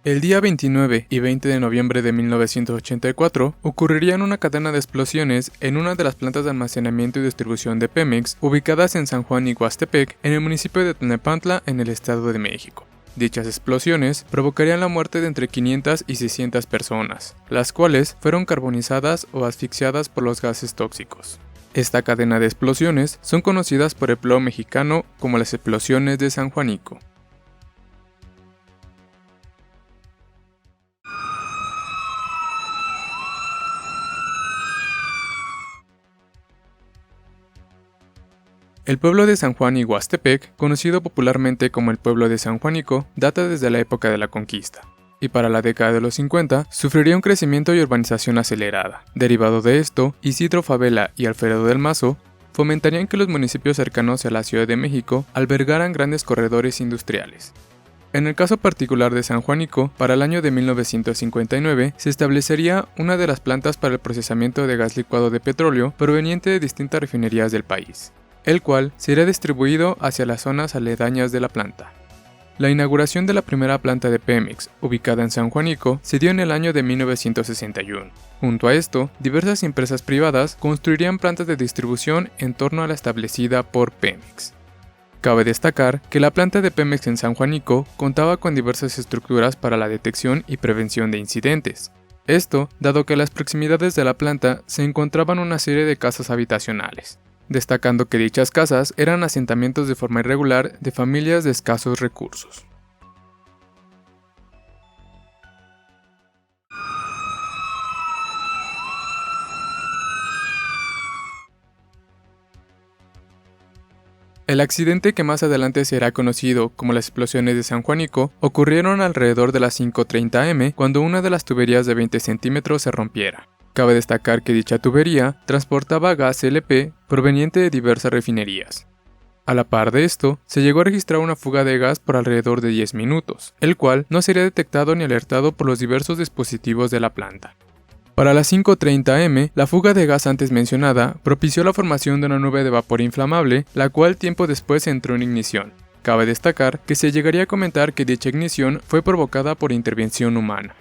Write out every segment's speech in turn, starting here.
El día 29 y 20 de noviembre de 1984 ocurrirían una cadena de explosiones en una de las plantas de almacenamiento y distribución de Pemex ubicadas en San Juan Iguastepec, en el municipio de Tlalnepantla, en el Estado de México. Dichas explosiones provocarían la muerte de entre 500 y 600 personas, las cuales fueron carbonizadas o asfixiadas por los gases tóxicos. Esta cadena de explosiones son conocidas por el pueblo mexicano como las explosiones de San Juanico. El pueblo de San Juan Iguastepec, conocido popularmente como el pueblo de San Juanico, data desde la época de la conquista, y para la década de los 50 sufriría un crecimiento y urbanización acelerada. Derivado de esto, Isidro Fabela y Alfredo del Mazo fomentarían que los municipios cercanos a la Ciudad de México albergaran grandes corredores industriales. En el caso particular de San Juanico, para el año de 1959 se establecería una de las plantas para el procesamiento de gas licuado de petróleo proveniente de distintas refinerías del país, el cual sería distribuido hacia las zonas aledañas de la planta. La inauguración de la primera planta de Pemex, ubicada en San Juanico, se dio en el año de 1961. Junto a esto, diversas empresas privadas construirían plantas de distribución en torno a la establecida por Pemex. Cabe destacar que la planta de Pemex en San Juanico contaba con diversas estructuras para la detección y prevención de incidentes. Esto, dado que a las proximidades de la planta se encontraban una serie de casas habitacionales, destacando que dichas casas eran asentamientos de forma irregular de familias de escasos recursos. El accidente, que más adelante será conocido como las explosiones de San Juanico, ocurrieron alrededor de las 5:30 am cuando una de las tuberías de 20 centímetros se rompiera. Cabe destacar que dicha tubería transportaba gas LP proveniente de diversas refinerías. A la par de esto, se llegó a registrar una fuga de gas por alrededor de 10 minutos, el cual no sería detectado ni alertado por los diversos dispositivos de la planta. Para las 5:30 am, la fuga de gas antes mencionada propició la formación de una nube de vapor inflamable, la cual tiempo después entró en ignición. Cabe destacar que se llegaría a comentar que dicha ignición fue provocada por intervención humana.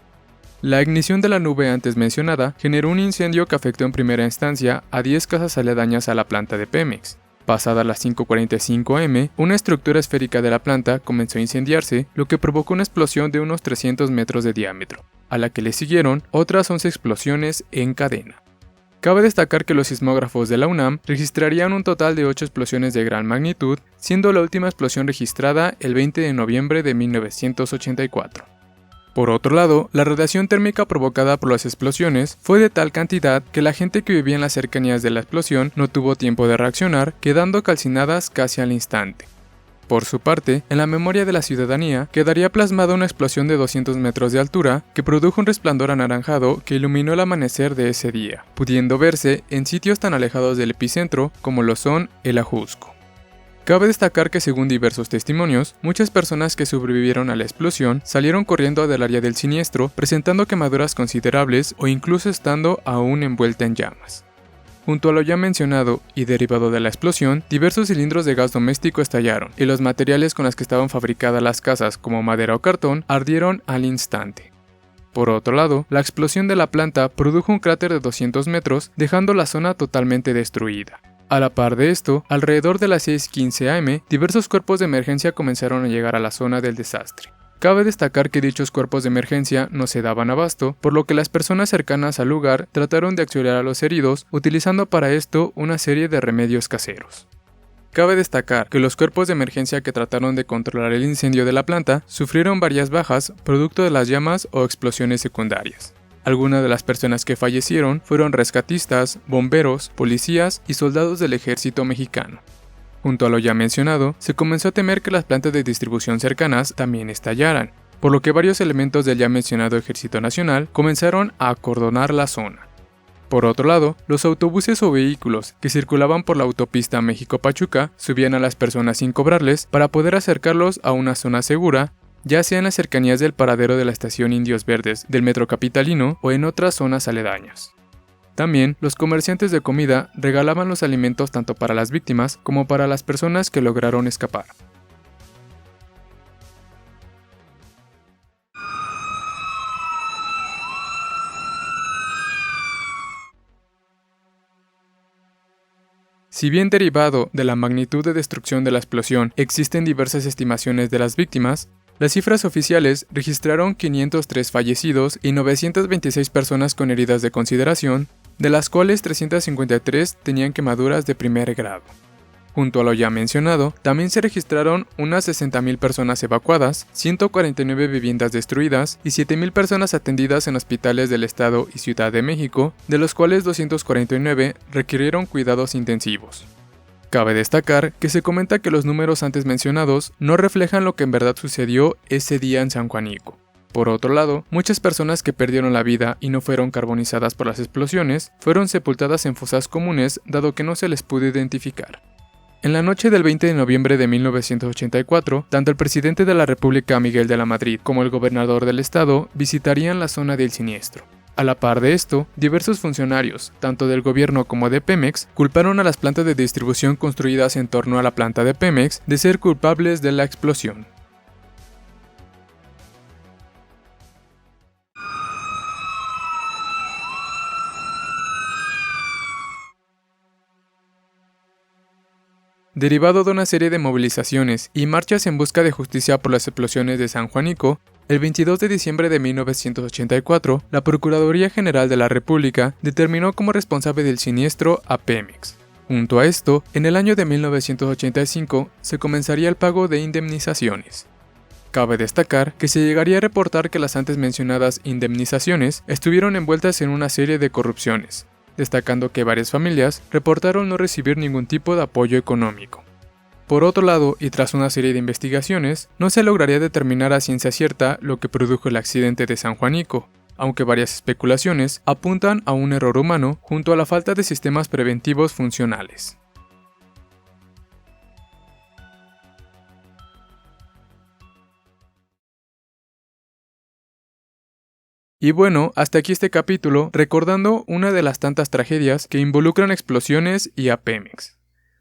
La ignición de la nube antes mencionada generó un incendio que afectó en primera instancia a 10 casas aledañas a la planta de Pemex. Pasadas las 5:45 am, una estructura esférica de la planta comenzó a incendiarse, lo que provocó una explosión de unos 300 metros de diámetro, a la que le siguieron otras 11 explosiones en cadena. Cabe destacar que los sismógrafos de la UNAM registrarían un total de 8 explosiones de gran magnitud, siendo la última explosión registrada el 20 de noviembre de 1984. Por otro lado, la radiación térmica provocada por las explosiones fue de tal cantidad que la gente que vivía en las cercanías de la explosión no tuvo tiempo de reaccionar, quedando calcinadas casi al instante. Por su parte, en la memoria de la ciudadanía quedaría plasmada una explosión de 200 metros de altura que produjo un resplandor anaranjado que iluminó el amanecer de ese día, pudiendo verse en sitios tan alejados del epicentro como lo son el Ajusco. Cabe destacar que, según diversos testimonios, muchas personas que sobrevivieron a la explosión salieron corriendo del área del siniestro presentando quemaduras considerables o incluso estando aún envuelta en llamas. Junto a lo ya mencionado y derivado de la explosión, diversos cilindros de gas doméstico estallaron y los materiales con los que estaban fabricadas las casas, como madera o cartón, ardieron al instante. Por otro lado, la explosión de la planta produjo un cráter de 200 metros, dejando la zona totalmente destruida. A la par de esto, alrededor de las 6:15 am, diversos cuerpos de emergencia comenzaron a llegar a la zona del desastre. Cabe destacar que dichos cuerpos de emergencia no se daban abasto, por lo que las personas cercanas al lugar trataron de auxiliar a los heridos, utilizando para esto una serie de remedios caseros. Cabe destacar que los cuerpos de emergencia que trataron de controlar el incendio de la planta sufrieron varias bajas producto de las llamas o explosiones secundarias. Algunas de las personas que fallecieron fueron rescatistas, bomberos, policías y soldados del ejército mexicano. Junto a lo ya mencionado, se comenzó a temer que las plantas de distribución cercanas también estallaran, por lo que varios elementos del ya mencionado Ejército Nacional comenzaron a acordonar la zona. Por otro lado, los autobuses o vehículos que circulaban por la autopista México-Pachuca subían a las personas sin cobrarles para poder acercarlos a una zona segura, ya sea en las cercanías del paradero de la estación Indios Verdes del metro capitalino o en otras zonas aledañas. También, los comerciantes de comida regalaban los alimentos tanto para las víctimas como para las personas que lograron escapar. Si bien derivado de la magnitud de destrucción de la explosión existen diversas estimaciones de las víctimas, las cifras oficiales registraron 503 fallecidos y 926 personas con heridas de consideración, de las cuales 353 tenían quemaduras de primer grado. Junto a lo ya mencionado, también se registraron unas 60.000 personas evacuadas, 149 viviendas destruidas y 7.000 personas atendidas en hospitales del Estado y Ciudad de México, de los cuales 249 requirieron cuidados intensivos. Cabe destacar que se comenta que los números antes mencionados no reflejan lo que en verdad sucedió ese día en San Juanico. Por otro lado, muchas personas que perdieron la vida y no fueron carbonizadas por las explosiones fueron sepultadas en fosas comunes dado que no se les pudo identificar. En la noche del 20 de noviembre de 1984, tanto el presidente de la República Miguel de la Madrid como el gobernador del estado visitarían la zona del siniestro. A la par de esto, diversos funcionarios, tanto del gobierno como de Pemex, culparon a las plantas de distribución construidas en torno a la planta de Pemex de ser culpables de la explosión. Derivado de una serie de movilizaciones y marchas en busca de justicia por las explosiones de San Juanico, el 22 de diciembre de 1984, la Procuraduría General de la República determinó como responsable del siniestro a Pemex. Junto a esto, en el año de 1985 se comenzaría el pago de indemnizaciones. Cabe destacar que se llegaría a reportar que las antes mencionadas indemnizaciones estuvieron envueltas en una serie de corrupciones, destacando que varias familias reportaron no recibir ningún tipo de apoyo económico. Por otro lado, y tras una serie de investigaciones, no se lograría determinar a ciencia cierta lo que produjo el accidente de San Juanico, aunque varias especulaciones apuntan a un error humano junto a la falta de sistemas preventivos funcionales. Y bueno, hasta aquí este capítulo recordando una de las tantas tragedias que involucran explosiones y a Pemex.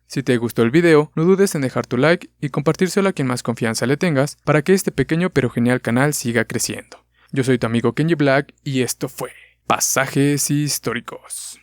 Si te gustó el video, no dudes en dejar tu like y compartírselo a quien más confianza le tengas para que este pequeño pero genial canal siga creciendo. Yo soy tu amigo Kenji Black y esto fue Pasajes Históricos.